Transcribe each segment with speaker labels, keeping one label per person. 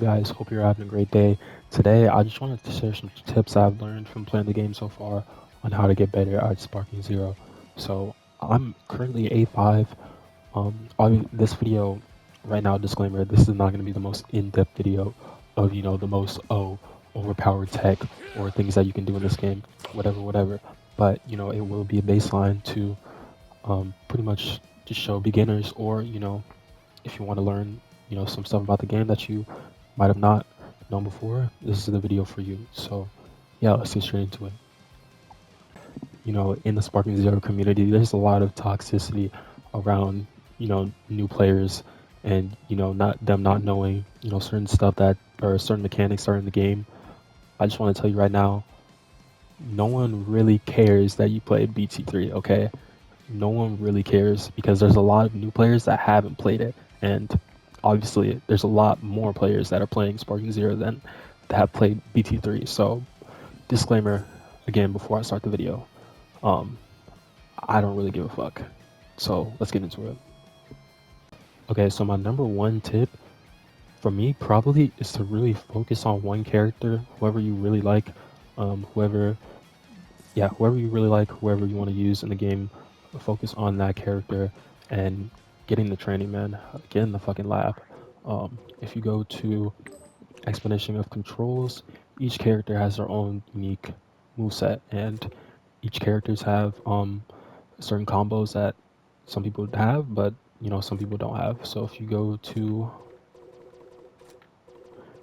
Speaker 1: Guys, hope you're having a great day. Today, I just wanted to share some tips I've learned from playing the game so far on how to get better at Sparking Zero. So, I'm currently A5. This video, right now, disclaimer, this is not going to be the most in-depth video of, the most, overpowered tech or things that you can do in this game, whatever. But, it will be a baseline to pretty much just show beginners or, if you want to learn, some stuff about the game that you might have not known before, this is the video for you. So, yeah, let's get straight into it. In the Sparking Zero community, there's a lot of toxicity around, new players and, not knowing, certain stuff that or certain mechanics are in the game. I just want to tell you right now, no one really cares that you played BT3, okay? No one really cares because there's a lot of new players that haven't played it, and obviously there's a lot more players that are playing Sparking Zero than that have played BT3. So, disclaimer again before I start the video, um, I don't really give a fuck. So let's get into it. Okay, so my number one tip for me probably is to really focus on one character, whoever you really like, whoever you really like, whoever you want to use in the game, focus on that character and getting the training, man. Get in the fucking lab. If you go to explanation of controls, each character has their own unique moveset, and each characters have certain combos that some people have, but some people don't have. So if you go to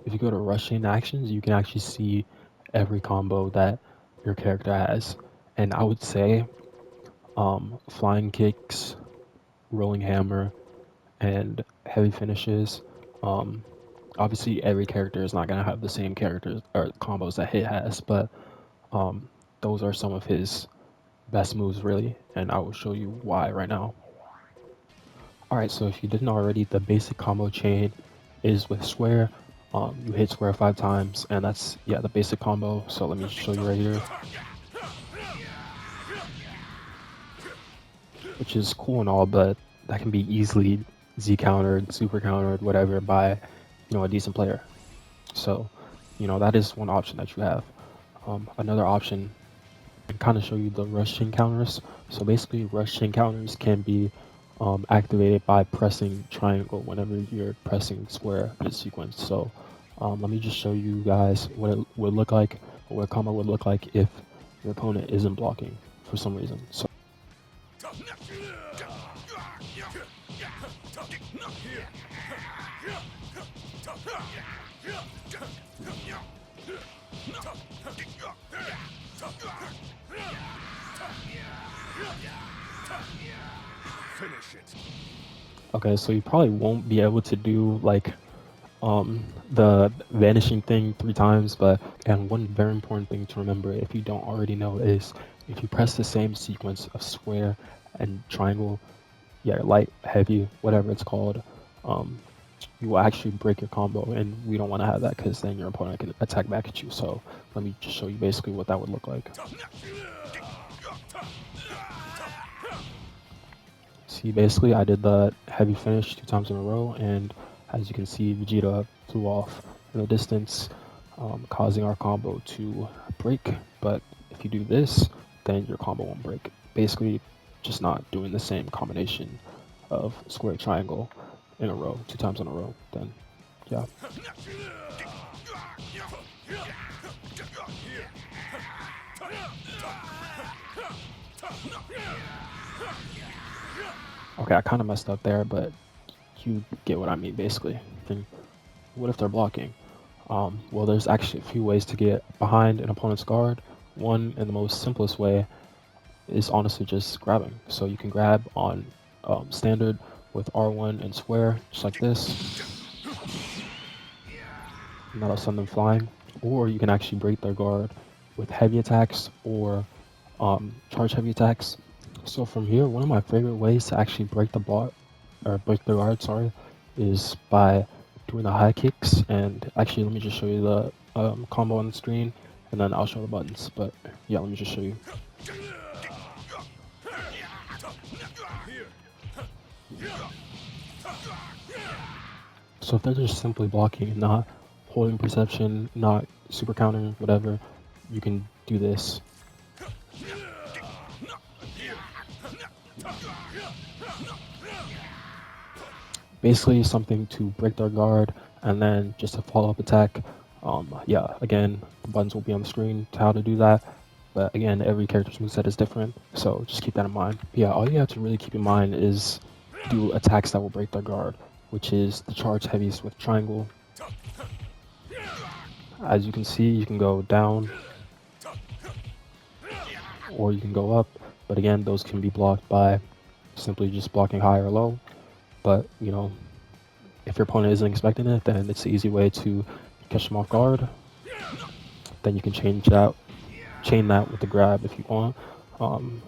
Speaker 1: rushing actions, you can actually see every combo that your character has. And I would say flying kicks, rolling hammer, and heavy finishes. Um, Obviously, every character is not gonna have the same characters or combos that Hit has, but um, those are some of his best moves, really, and I will show you why right now. All right, so if you didn't already, the basic combo chain is with square. You hit square 5 times, and that's the basic combo. So let me show you right here, which is cool and all, but that can be easily Z countered, super countered, whatever by a decent player. So that is one option that you have. Another option can kind of show you the rushing counters. So basically, rushing counters can be activated by pressing triangle whenever you're pressing square in a sequence. So let me just show you guys what it would look like, or what a combo would look like if your opponent isn't blocking for some reason. So
Speaker 2: Finish it.
Speaker 1: okay, so you probably won't be able to do like the vanishing thing 3 times, but and one very important thing to remember if you don't already know is if you press the same sequence of square and triangle, light, heavy, whatever it's called, um, you will actually break your combo, and we don't want to have that because then your opponent can attack back at you. So let me just show you basically what that would look like. See, basically I did the heavy finish 2 times in a row, and as you can see, Vegeta flew off in the distance, causing our combo to break. But if you do this, then your combo won't break. Basically, just not doing the same combination of square triangle in a row, 2 times in a row. Then, yeah. Okay, I kind of messed up there, but you get what I mean, basically. And what if they're blocking? Well, there's actually a few ways to get behind an opponent's guard. One, and the most simplest way, is honestly just grabbing. So you can grab on standard with R1 and square, just like this, and that'll send them flying. Or you can actually break their guard with heavy attacks or charge heavy attacks. So from here, one of my favorite ways to actually break the guard, sorry, is by doing the high kicks. And actually, let me just show you the combo on the screen, and then I'll show the buttons. But yeah, let me just show you. So if they're just simply blocking and not holding perception, not super countering, whatever, you can do this. Basically something to break their guard, and then just a follow-up attack. Yeah, again, the buttons will be on the screen to how to do that. But again, every character's moveset is different, so just keep that in mind. But yeah, all you have to really keep in mind is do attacks that will break their guard, which is the charge heavies with triangle. As you can see, you can go down, or you can go up, but again, those can be blocked by simply just blocking high or low. But, you know, if your opponent isn't expecting it, then it's an easy way to catch them off guard. Then you can chain that with the grab if you want.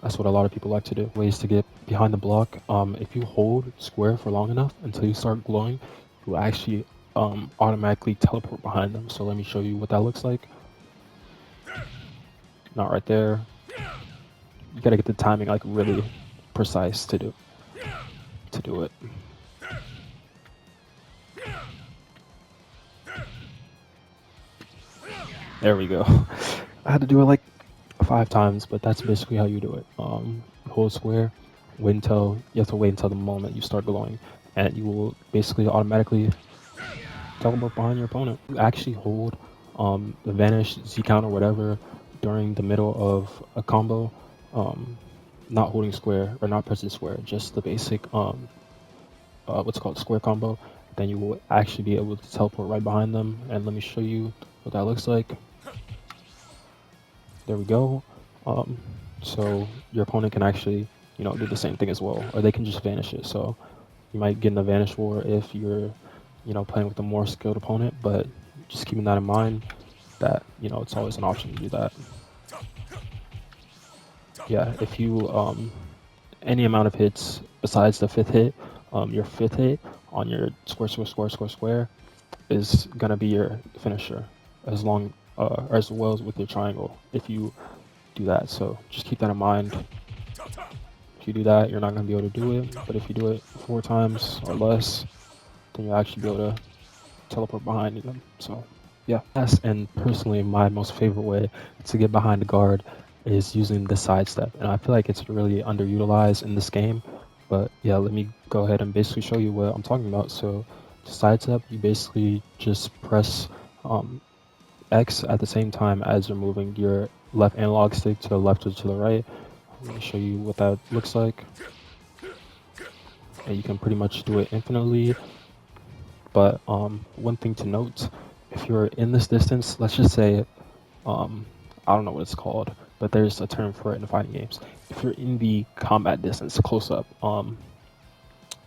Speaker 1: That's what a lot of people like to do. Ways to get behind the block. If you hold square for long enough until you start glowing, you will actually automatically teleport behind them. So let me show you what that looks like. Not right there. You gotta get the timing like really precise to do it. There we go. I had to do it like 5 times, but that's basically how you do it. Hold square, wait until you have to wait until the moment you start glowing, and you will basically automatically teleport behind your opponent. You actually hold the vanish, Z count, or whatever during the middle of a combo, not holding square or not pressing square, just the basic what's called square combo, then you will actually be able to teleport right behind them. And let me show you what that looks like. There we go. So your opponent can actually, you know, do the same thing as well, or they can just vanish it. So you might get in a vanish war if you're, you know, playing with a more skilled opponent, but just keeping that in mind that, you know, it's always an option to do that. Yeah, if you any amount of hits besides the 5th hit, your 5th hit on your square is gonna be your finisher, as long as well as with your triangle. If you do that, so just keep that in mind. If you do that, you're not gonna be able to do it. But if you do it 4 times or less, then you'll actually be able to teleport behind them. So yeah, yes. And personally, my most favorite way to get behind the guard is using the sidestep, and I feel like it's really underutilized in this game. But yeah, let me go ahead and basically show you what I'm talking about. So to sidestep, you basically just press X at the same time as you're moving your left analog stick to the left or to the right. Let me show you what that looks like. And you can pretty much do it infinitely. But one thing to note, if you're in this distance, let's just say, I don't know what it's called, but there's a term for it in fighting games. If you're in the combat distance, close up,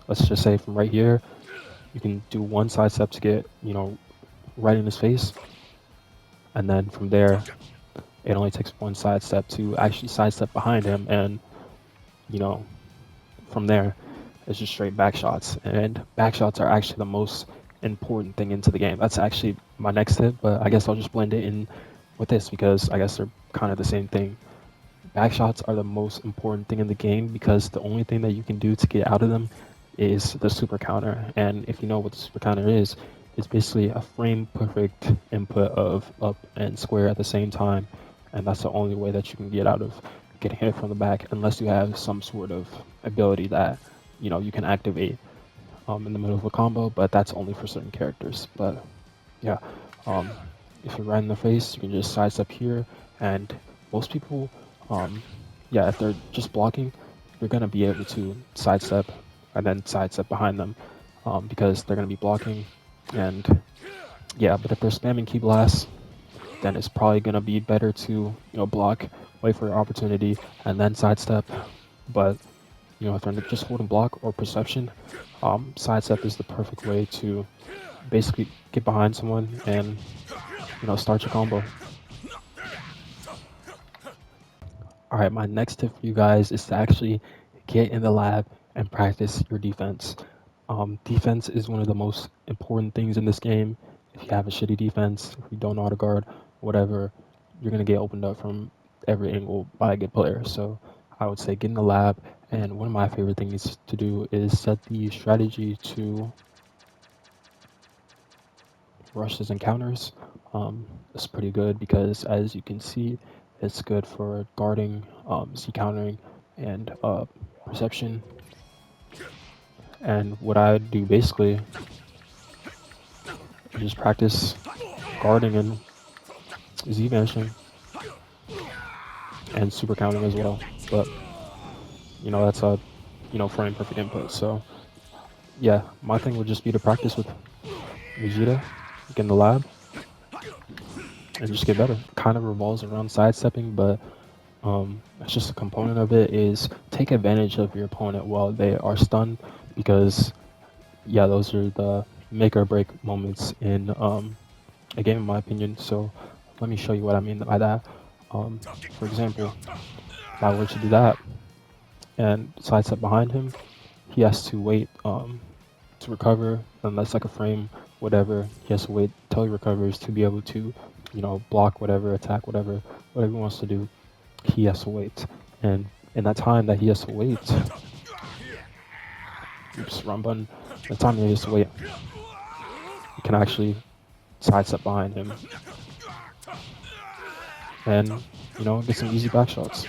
Speaker 1: let's just say from right here, you can do one sidestep to get, you know, right in his face. And then from there, it only takes one sidestep to actually sidestep behind him. And, you know, from there, it's just straight back shots. And back shots are actually the most important thing into the game. That's actually my next tip, but I guess I'll just blend it in with this because I guess they're kind of the same thing. Back shots are the most important thing in the game because the only thing that you can do to get out of them is the super counter. And if you know what the super counter is, it's basically a frame perfect input of up and square at the same time. And that's the only way that you can get out of getting hit from the back, unless you have some sort of ability that, you know, you can activate in the middle of a combo, but that's only for certain characters. But yeah, if you're right in the face, you can just sidestep here, and most people, yeah, if they're just blocking, you're gonna be able to sidestep and then sidestep behind them because they're gonna be blocking, and yeah, but if they're spamming key blasts, then it's probably gonna be better to, you know, block, wait for your opportunity, and then sidestep. But you know, if they're just holding block or perception, sidestep is the perfect way to basically get behind someone and, you know, start your combo. All right, my next tip for you guys is to actually get in the lab and practice your defense. Defense is one of the most important things in this game. If you have a shitty defense, if you don't know how to guard, whatever, you're gonna get opened up from every angle by a good player. So I would say get in the lab, and one of my favorite things to do is set the strategy to rushes and counters. It's pretty good because, as you can see, it's good for guarding, Z countering, and perception. And what I do basically is just practice guarding and Z vanishing and super counting as well. But that's a frame perfect input. So yeah, my thing would just be to practice with Vegeta, get in the lab, and just get better. Kind of revolves around sidestepping, but it's just a component of it is take advantage of your opponent while they are stunned, because yeah, those are the make or break moments in a game, in my opinion. So let me show you what I mean by that. For example, if I were to do that and sidestep behind him, he has to wait to recover, and that's like a frame, whatever. He has to wait till he recovers to be able to, block whatever, attack whatever he wants to do. He has to wait, and in that time that he has to wait, oops, wrong button. The time that he has to wait, you can actually sidestep behind him, and get some easy back shots.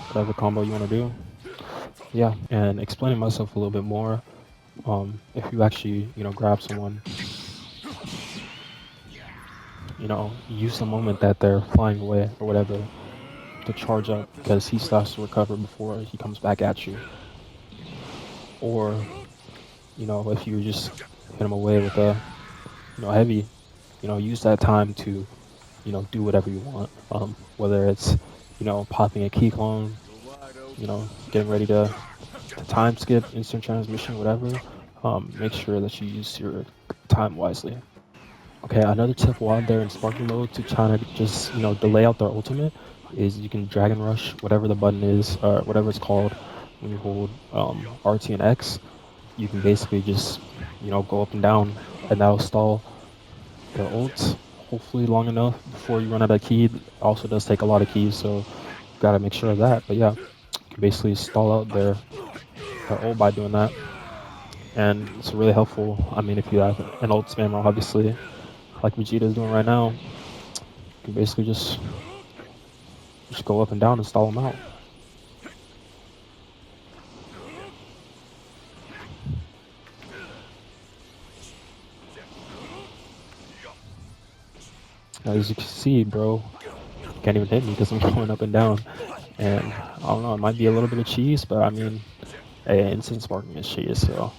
Speaker 1: Whatever combo you want to do. Yeah, and explaining myself a little bit more. If you actually grab someone, use the moment that they're flying away or whatever to charge up, because he starts to recover before he comes back at you. Or if you just hit him away with a heavy, use that time to do whatever you want, whether it's popping a key clone, getting ready to time skip, instant transmission, whatever. Make sure that you use your time wisely. Okay, another tip while they're in sparking mode to try to just delay out their ultimate is you can Dragon Rush whatever the button is, or whatever it's called when you hold RT and X. You can basically just go up and down, and that'll stall their ults hopefully long enough before you run out of ki. It also does take a lot of keys, so you gotta make sure of that. But yeah, you can basically stall out their ult by doing that, and it's really helpful. I mean, if you have an ult spammer, obviously, like Vegeta is doing right now, you can basically just go up and down and stall them out. Now, as you can see, bro, you can't even hit me because I'm going up and down. And I don't know, it might be a little bit of cheese, but I mean, hey, instant sparking is cheese, so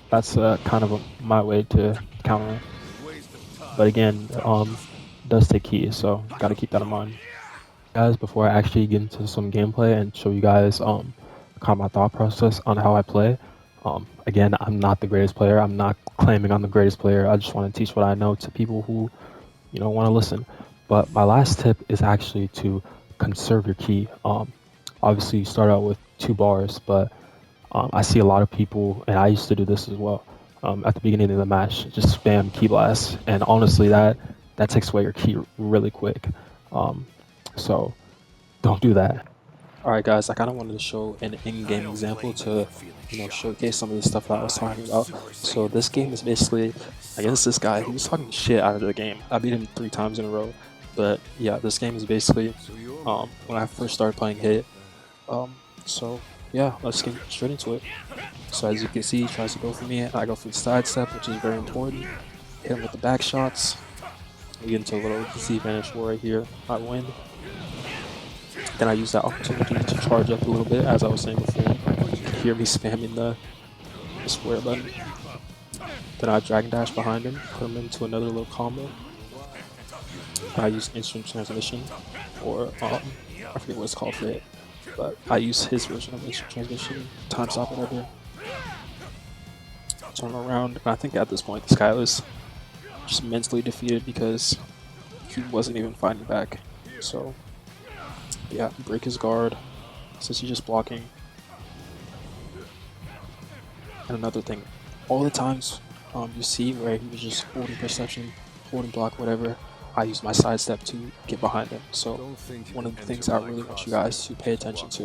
Speaker 1: that's kind of my way to counter it. But again, does take keys, so gotta keep that in mind. Guys, before I actually get into some gameplay and show you guys kind of my thought process on how I play. Again, I'm not the greatest player. I'm not claiming I'm the greatest player. I just want to teach what I know to people who want to listen. But my last tip is actually to conserve your ki. Obviously, you start out with 2 bars, but I see a lot of people, and I used to do this as well. At the beginning of the match, just spam ki blast, and honestly, that takes away your ki really quick. So don't do that. All right, guys, I kind of wanted to show an in-game example to showcase some of the stuff that I was talking about. So this game is basically against this guy. He was talking shit out of the game. I beat him 3 times in a row. But yeah, this game is basically when I first started playing Hit. So yeah, let's get straight into it. So as you can see, he tries to go for me. I go for the side step, which is very important. Hit him with the back shots. We get into a little Z vanish war right here. I win. Then I use that opportunity to charge up a little bit, as I was saying before. You can hear me spamming the square button. Then I Dragon Dash behind him, put him into another little combo. I use instant transmission, or I forget what it's called for it, but I use his version of instant transmission, time stop, whatever. Turn around, and I think at this point this guy was just mentally defeated because he wasn't even fighting back. So yeah, break his guard since he's just blocking. And another thing, all the times you see where he was just holding perception, holding block, whatever, I use my sidestep to get behind him. So one of the things I really want you guys to pay attention to.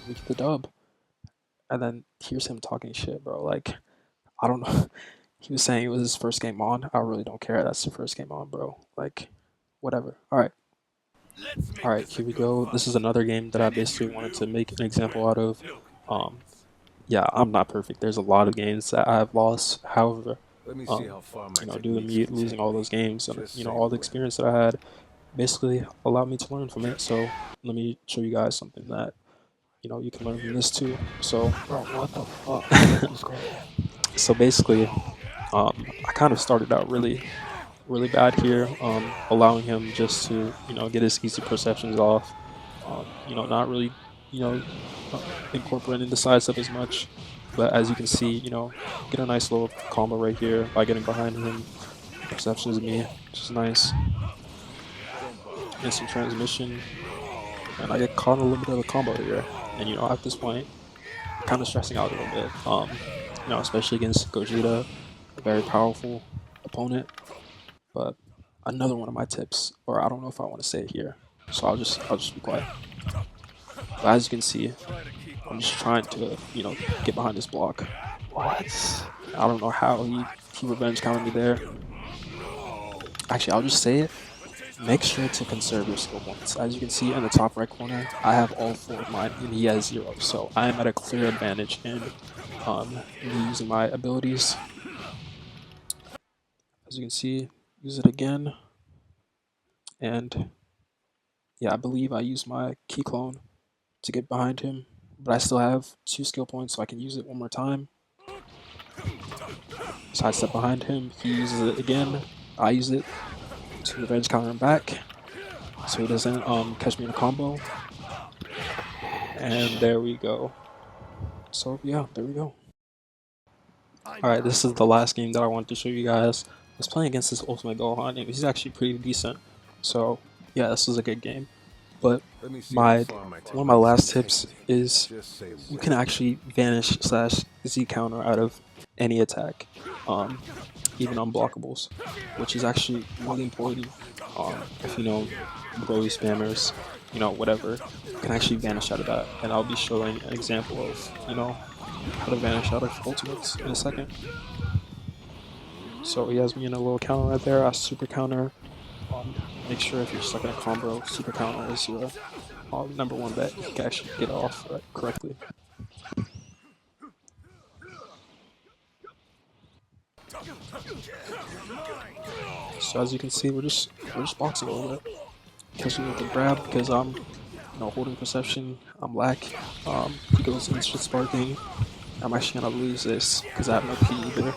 Speaker 1: We get the dub. And then here's him talking shit, bro. Like, I don't know.
Speaker 3: He was saying it was his first game on. I really don't care. That's the first game on, bro. Like, whatever. All right. All right, here we go. This is another game that I basically wanted to make an example out of. Yeah, I'm not perfect. There's a lot of games that I've lost. However,
Speaker 2: Let me see how far my
Speaker 3: due to me losing all those games and all the experience that I had, basically allowed me to learn from it. So let me show you guys something that you can learn from this too. So,
Speaker 1: Bro, what the fuck?
Speaker 3: so basically, I kind of started out really bad here, allowing him just to get his easy perceptions off. Not really incorporating the side step as much. But as you can see, get a nice little combo right here by getting behind him. Perceptions of me, which is nice. Instant transmission. And I get caught in a little bit of a combo here. And at this point, kind of stressing out a little bit. Especially against Gogeta, a very powerful opponent. But another one of my tips, or I don't know if I want to say it here, so I'll just be quiet. But as you can see, I'm just trying to get behind this block.
Speaker 1: What?
Speaker 3: I don't know how he revenge counted me there. Actually, I'll just say it. Make sure to conserve your skill points. As you can see in the top right corner, I have all 4 of mine and he has 0. So I am at a clear advantage in me using my abilities. As you can see, use it again. And yeah, I believe I used my key clone to get behind him. But I still have 2 skill points, so I can use it one more time. Side step behind him, he uses it again. I use it to revenge counter him back, so he doesn't catch me in a combo. And there we go. So yeah, there we go. Alright, this is the last game that I wanted to show you guys. I was playing against this Ultimate Gohan, and he's actually pretty decent. So yeah, this was a good game. But one of my last tips is you can actually vanish / Z counter out of any attack, even unblockables, which is actually really important. If Broly spammers, whatever, you can actually vanish out of that. And I'll be showing an example of how to vanish out of ultimates in a second. So he has me in a little counter right there. I super counter. Make sure if you're stuck in a combo, super counter is your #1 bet. You can actually get off correctly. So as you can see, we're just boxing a little bit. Catching with the grab because I'm holding perception. I'm lack. He goes instant sparking. I'm actually gonna lose this because I have no P either.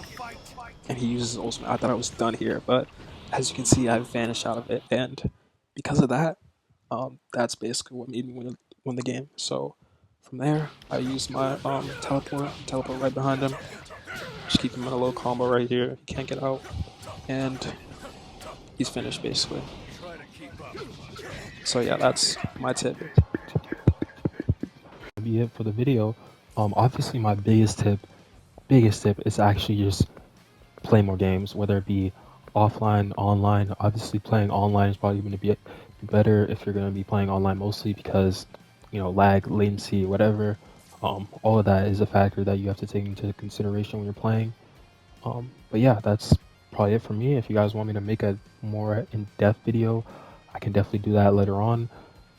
Speaker 3: And he uses ultimate. I thought I was done here, but as you can see, I vanished out of it, and because of that, that's basically what made me win the game. So from there, I used my teleport right behind him. Just keep him in a low combo right here. He can't get out, and he's finished basically. So yeah, that's my tip.
Speaker 1: That'll be it for the video. Obviously my biggest tip is actually just play more games, whether it be offline, online. Obviously playing online is probably going to be better if you're going to be playing online mostly because lag, latency, whatever. All of that is a factor that you have to take into consideration when you're playing. But yeah, that's probably it for me. If you guys want me to make a more in-depth video, I can definitely do that later on.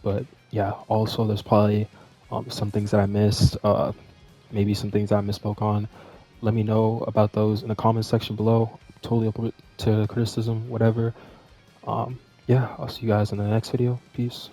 Speaker 1: But yeah, also there's probably some things that I missed, maybe some things that I misspoke on. Let me know about those in the comment section below. Totally open to criticism, whatever. Yeah, I'll see you guys in the next video. Peace.